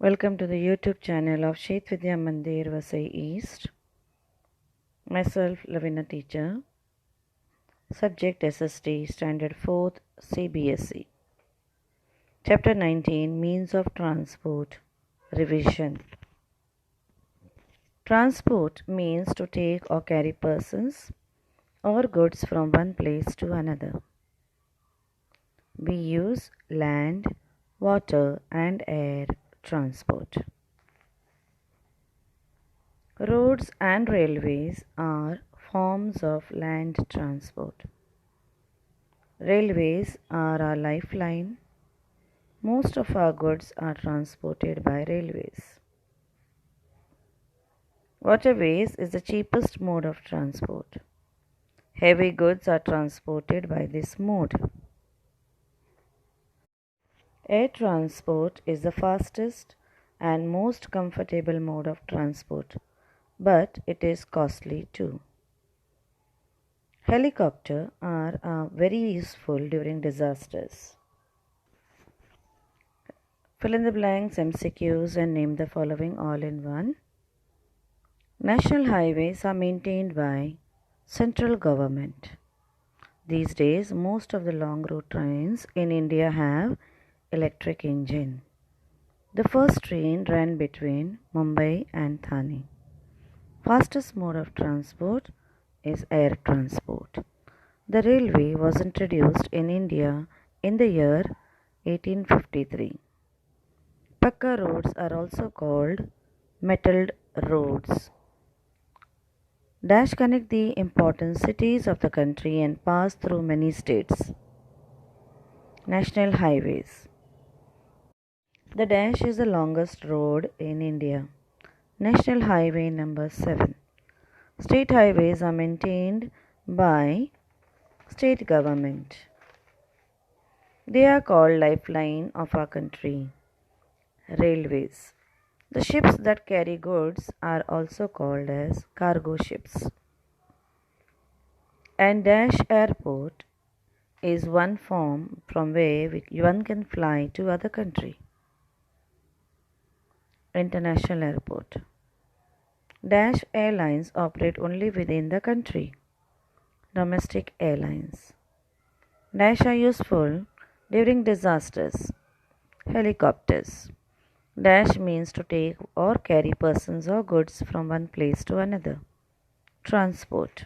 Welcome to the YouTube channel of Shet Vidya Mandir, Vasai East. Myself, Lavina teacher. Subject SST, Standard 4th, CBSE. Chapter 19, Means of Transport. Revision. Transport means to take or carry persons or goods from one place to another. We use land, water, and air transport. Roads and railways are forms of land transport. Railways are our lifeline. Most of our goods are transported by railways. Waterways is the cheapest mode of transport. Heavy goods are transported by this mode. Air transport is the fastest and most comfortable mode of transport, but it is costly too. Helicopters are very useful during disasters. Fill in the blanks, MCQs, and name the following all in one. National highways are maintained by central government. These days, most of the long route trains in India have electric engine. The first train ran between Mumbai and Thane. Fastest mode of transport is air transport. The railway was introduced in India in the year 1853. Pakka roads are also called metalled roads. Dash connect the important cities of the country and pass through many states. National highways. The Dash is the longest road in India. National Highway number 7. State highways are maintained by state government. They are called lifeline of our country. Railways. The ships that carry goods are also called as cargo ships. And Dash Airport is one form from where one can fly to other country. International Airport. Dash airlines operate only within the country. Domestic airlines. Dash are useful during disasters. Helicopters. Dash means to take or carry persons or goods from one place to another. Transport.